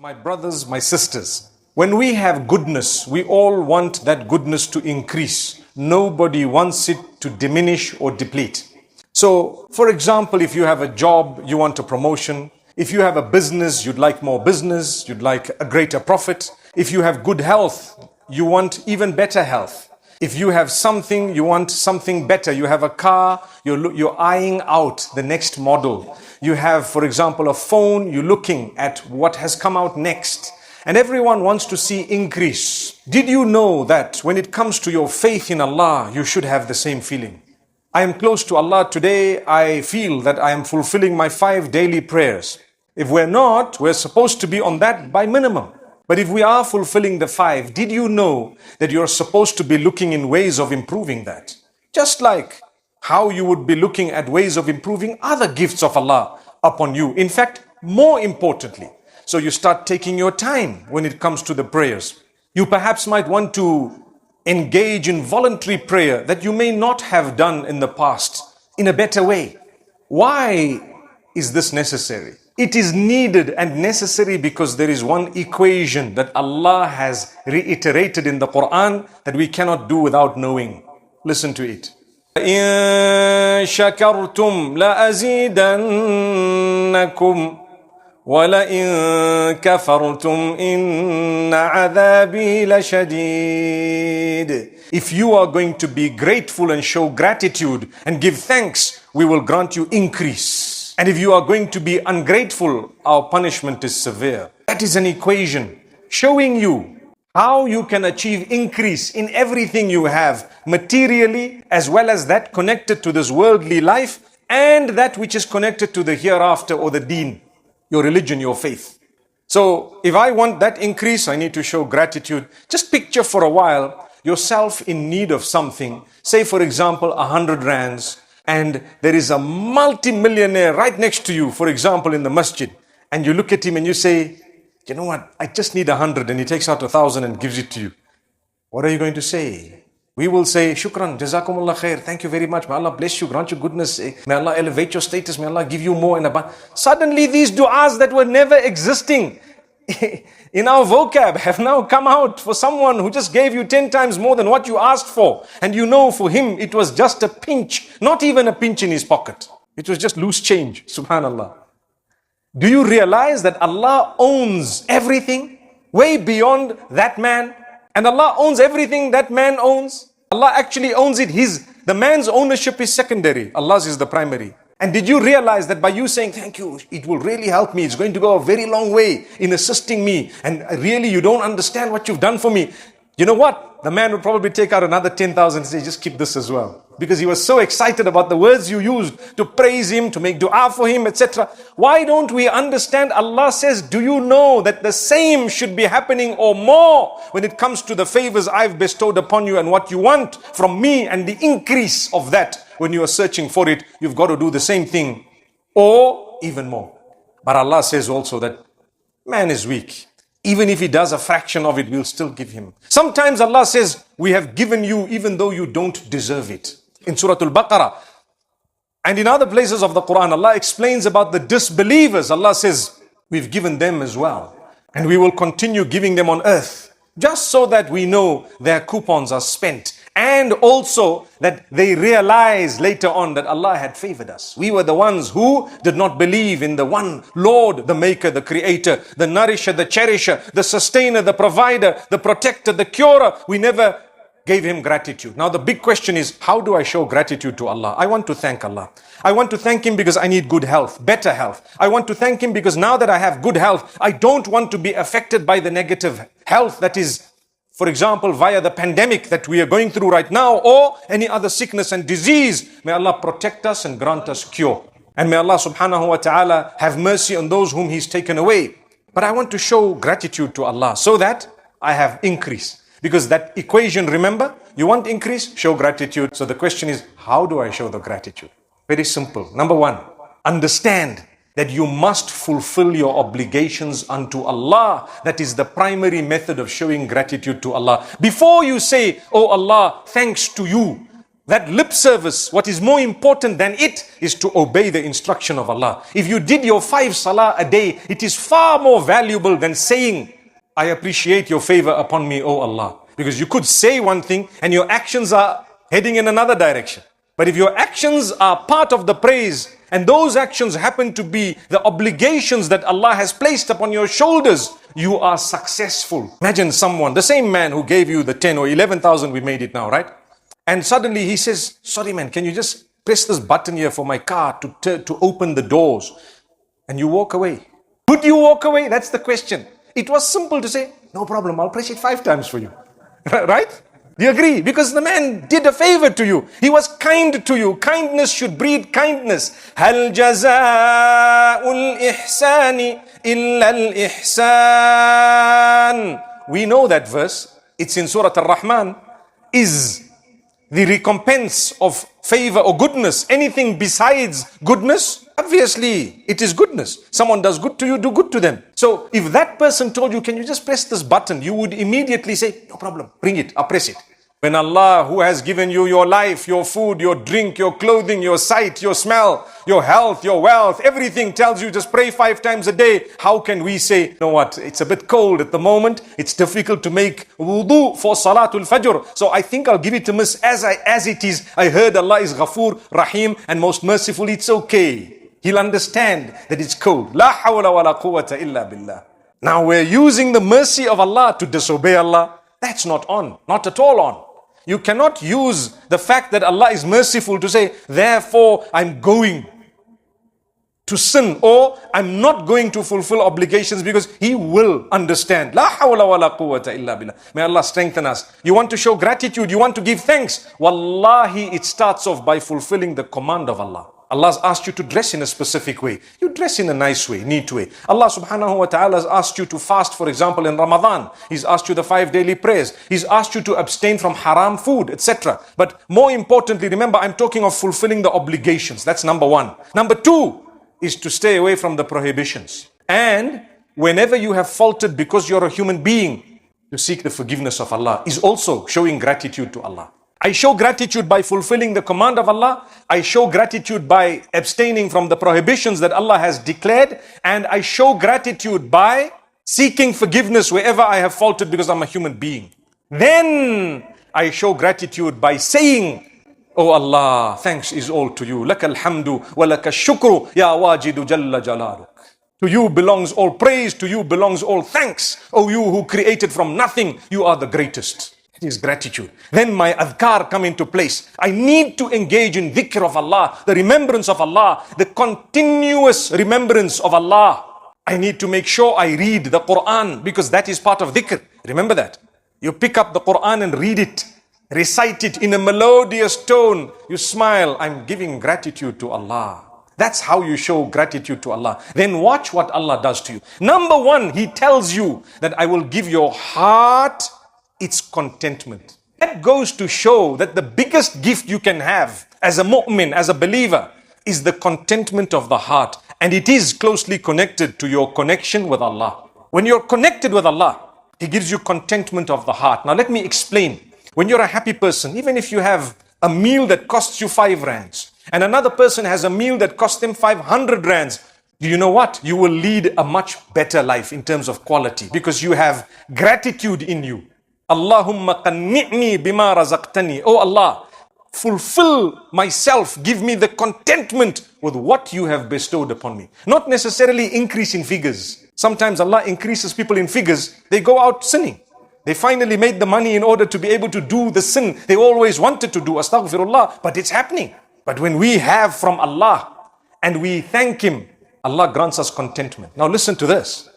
My brothers, my sisters, when we have goodness, we all want that goodness to increase. Nobody wants it to diminish or deplete. So, for example, if you have a job, you want a promotion. If you have a business, you'd like more business, you'd like a greater profit. If you have good health, you want even better health. If you have something, you want something better. You have a car, you're eyeing out the next model. You have, for example, a phone, you're looking at what has come out next. And everyone wants to see increase. Did you know that when it comes to your faith in Allah, you should have the same feeling? I am close to Allah today. I feel that I am fulfilling my 5 daily prayers. If we're not, we're supposed to be on that by minimum. But if we are fulfilling the 5, did you know that you're supposed to be looking in ways of improving that? Just like how you would be looking at ways of improving other gifts of Allah upon you. In fact, more importantly. So you start taking your time when it comes to the prayers. You perhaps might want to engage in voluntary prayer that you may not have done in the past in a better way. Why is this necessary? It is needed and necessary because there is one equation that Allah has reiterated in the Quran that we cannot do without knowing. Listen to it. إِن شَكَرْتُمْ لَأَزِيدَنَّكُمْ وَلَئِن كَفَرْتُمْ إِنَّ عَذَابِي لَشَدِيدٌ. If you are going to be grateful and show gratitude and give thanks, we will grant you increase. And if you are going to be ungrateful, our punishment is severe. That is an equation showing you how you can achieve increase in everything you have, materially as well as that connected to this worldly life and that which is connected to the hereafter or the deen, your religion, your faith. So if I want that increase, I need to show gratitude. Just picture for a while yourself in need of something. Say for example 100 rands. And there is a multi-millionaire right next to you, for example, in the masjid. And you look at him and you say, you know what, I just need 100. And he takes out 1,000 and gives it to you. What are you going to say? We will say, Shukran, Jazakumullah khair. Thank you very much. May Allah bless you, grant you goodness. May Allah elevate your status. May Allah give you more and abundance. Suddenly these du'as that were never existing in our vocab have now come out for someone who just gave you 10 times more than what you asked for. And you know for him it was just a pinch, not even a pinch in his pocket. It was just loose change, subhanallah. Do you realize that Allah owns everything way beyond that man? And Allah owns everything that man owns. Allah actually owns it. The man's ownership is secondary. Allah's is the primary. And did you realize that by you saying, thank you, it will really help me. It's going to go a very long way in assisting me. And really, you don't understand what you've done for me. You know what? The man would probably take out another 10,000 and say, just keep this as well. Because he was so excited about the words you used to praise him, to make dua for him, etc. Why don't we understand? Allah says, do you know that the same should be happening or more when it comes to the favors I've bestowed upon you and what you want from me and the increase of that? When you are searching for it, you've got to do the same thing or even more. But Allah says also that man is weak. Even if he does a fraction of it, we'll still give him. Sometimes Allah says, we have given you even though you don't deserve it. In Surah Al-Baqarah and in other places of the Quran, Allah explains about the disbelievers. Allah says, we've given them as well. And we will continue giving them on earth. Just so that we know their coupons are spent. And also that they realize later on that Allah had favored us. We were the ones who did not believe in the one Lord, the Maker, the Creator, the Nourisher, the Cherisher, the Sustainer, the Provider, the Protector, the Curer. We never gave Him gratitude. Now the big question is, how do I show gratitude to Allah? I want to thank Allah. I want to thank Him because I need good health, better health. I want to thank Him because now that I have good health, I don't want to be affected by the negative health that is, for example, via the pandemic that we are going through right now or any other sickness and disease. May Allah protect us and grant us cure. And may Allah subhanahu wa ta'ala have mercy on those whom He's taken away. But I want to show gratitude to Allah so that I have increase. Because that equation, remember, you want increase, show gratitude. So the question is, how do I show the gratitude? Very simple. Number one, understand that you must fulfill your obligations unto Allah. That is the primary method of showing gratitude to Allah. Before you say, oh Allah, thanks to you, That lip service, what is more important than it is to obey the instruction of Allah. If you did your 5 salah a day, it is far more valuable than saying, I appreciate your favor upon me, O Allah. Because you could say one thing and your actions are heading in another direction. But if your actions are part of the praise, and those actions happen to be the obligations that Allah has placed upon your shoulders, you are successful. Imagine someone, the same man who gave you the 10 or 11,000, we made it now, right? And suddenly he says, sorry man, can you just press this button here for my car to open the doors? And you walk away. Would you walk away? That's the question. It was simple to say, no problem, I'll press it 5 times for you. Right? Do you agree? Because the man did a favor to you. He was kind to you. Kindness should breed kindness. هَلْ جَزَاءُ الْإِحْسَانِ إِلَّا الْإِحْسَانِ. We know that verse. It's in Surah Ar-Rahman. Is the recompense of favor or goodness anything besides goodness? Obviously, it is goodness. Someone does good to you, do good to them. So if that person told you, can you just press this button? You would immediately say, no problem, bring it, I'll press it. When Allah, who has given you your life, your food, your drink, your clothing, your sight, your smell, your health, your wealth, everything tells you just pray 5 times a day, how can we say, you know what, it's a bit cold at the moment, it's difficult to make wudu for Salatul Fajr, so I think I'll give it to miss as it is. I heard Allah is Ghafoor, Rahim and most merciful, it's okay. He'll understand that it's cold. La hawla wa la quwwata illa billah. Now we're using the mercy of Allah to disobey Allah. That's not on, not at all on. You cannot use the fact that Allah is merciful to say, therefore I'm going to sin, or I'm not going to fulfill obligations because He will understand. La hawla wa la quwwata illa billah. May Allah strengthen us. You want to show gratitude, you want to give thanks. Wallahi, it starts off by fulfilling the command of Allah. Allah has asked you to dress in a specific way. You dress in a nice way, neat way. Allah subhanahu wa ta'ala has asked you to fast, for example, in Ramadan. He's asked you the 5 daily prayers. He's asked you to abstain from haram food, etc. But more importantly, remember, I'm talking of fulfilling the obligations. That's number 1. Number 2 is to stay away from the prohibitions. And whenever you have faltered because you're a human being, to seek the forgiveness of Allah is also showing gratitude to Allah. I show gratitude by fulfilling the command of Allah. I show gratitude by abstaining from the prohibitions that Allah has declared. And I show gratitude by seeking forgiveness wherever I have faltered because I'm a human being. Then I show gratitude by saying, Oh Allah, thanks is all to you. Lakal hamdu wa lakal shukru ya wajidu jalla jalaluk. To you belongs all praise, to you belongs all thanks. Oh, you who created from nothing, you are the greatest. It is gratitude. Then my adhkar come into place. I need to engage in dhikr of Allah, the remembrance of Allah, the continuous remembrance of Allah. I need to make sure I read the Quran because that is part of dhikr. Remember that. You pick up the Quran and read it. Recite it in a melodious tone. You smile. I'm giving gratitude to Allah. That's how you show gratitude to Allah. Then watch what Allah does to you. Number 1, He tells you that I will give your heart its contentment. That goes to show that the biggest gift you can have as a mu'min, as a believer, is the contentment of the heart. And it is closely connected to your connection with Allah. When you're connected with Allah, He gives you contentment of the heart. Now let me explain. When you're a happy person, even if you have a meal that costs you 5 rands, and another person has a meal that costs them 500 rands, do you know what? You will lead a much better life in terms of quality because you have gratitude in you. Allahumma qanni'ni bima razaqtani. Oh Allah, fulfill myself, give me the contentment with what you have bestowed upon me. Not necessarily increase in figures. Sometimes Allah increases people in figures, they go out sinning. They finally made the money in order to be able to do the sin they always wanted to do, astaghfirullah, but it's happening. But when we have from Allah and we thank Him, Allah grants us contentment. Now listen to this.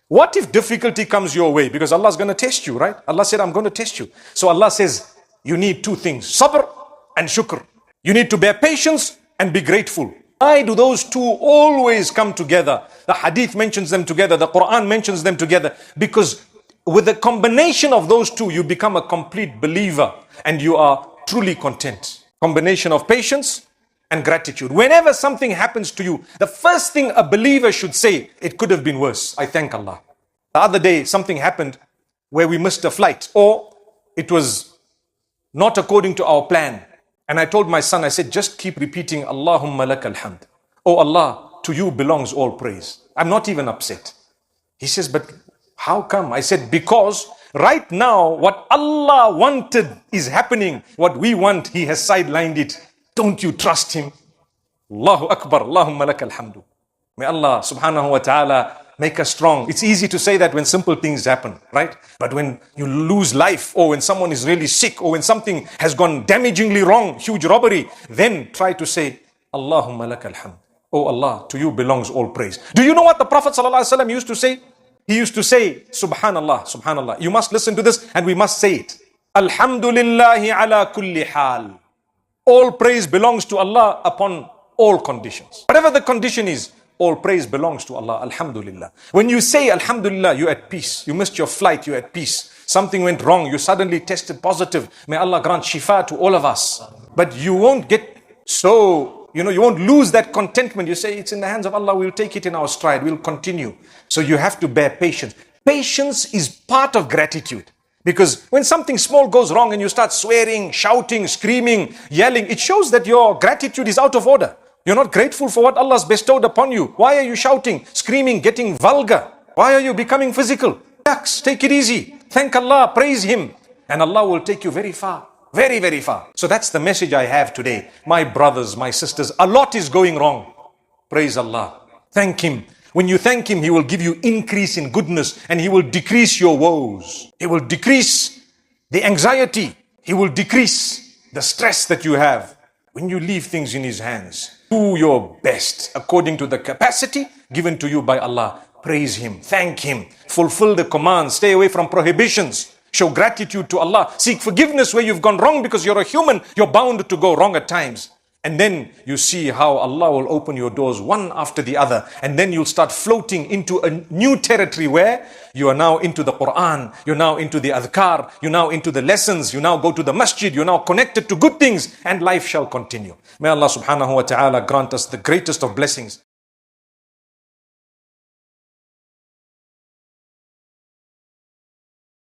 What if difficulty comes your way? Because Allah is going to test you, right? Allah said, I'm going to test you. So Allah says, you need 2 things, sabr and shukr. You need to bear patience and be grateful. Why do those 2 always come together? The hadith mentions them together. The Quran mentions them together. Because with the combination of those 2, you become a complete believer and you are truly content. Combination of patience and gratitude. Whenever something happens to you, the first thing a believer should say, it could have been worse. I thank Allah. The other day, something happened where we missed a flight, or it was not according to our plan. And I told my son, I said, just keep repeating, Allahumma lakal hamd. Oh Allah, to you belongs all praise. I'm not even upset. He says, but how come? I said, because right now, what Allah wanted is happening. What we want, He has sidelined it. Don't you trust Him? Allahu Akbar, Allahumma lakal hamdu. May Allah subhanahu wa ta'ala make us strong. It's easy to say that when simple things happen, right? But when you lose life, or when someone is really sick, or when something has gone damagingly wrong, huge robbery, then try to say, Allahumma lakal hamd. Oh Allah, to you belongs all praise. Do you know what the Prophet ﷺ used to say? He used to say, Subhanallah, Subhanallah. You must listen to this and we must say it. Alhamdulillahi ala kulli hal. All praise belongs to Allah upon all conditions. Whatever the condition is, all praise belongs to Allah. Alhamdulillah. When you say Alhamdulillah, you're at peace. You missed your flight, you're at peace. Something went wrong, you suddenly tested positive. May Allah grant shifa to all of us. But you won't get so, you won't lose that contentment. You say, it's in the hands of Allah, we'll take it in our stride, we'll continue. So you have to bear patience. Patience is part of gratitude. Because when something small goes wrong and you start swearing, shouting, screaming, yelling, it shows that your gratitude is out of order. You're not grateful for what Allah has bestowed upon you. Why are you shouting, screaming, getting vulgar? Why are you becoming physical? Relax, take it easy. Thank Allah, praise Him. And Allah will take you very far. Very, very far. So that's the message I have today. My brothers, my sisters, a lot is going wrong. Praise Allah. Thank Him. When you thank Him, He will give you increase in goodness and He will decrease your woes. He will decrease the anxiety. He will decrease the stress that you have. When you leave things in His hands, do your best according to the capacity given to you by Allah. Praise Him. Thank Him. Fulfill the commands. Stay away from prohibitions. Show gratitude to Allah. Seek forgiveness where you've gone wrong because you're a human. You're bound to go wrong at times. And then you see how Allah will open your doors one after the other. And then you'll start floating into a new territory where you are now into the Quran. You're now into the adhkar. You're now into the lessons. You now go to the masjid. You're now connected to good things. And life shall continue. May Allah subhanahu wa ta'ala grant us the greatest of blessings.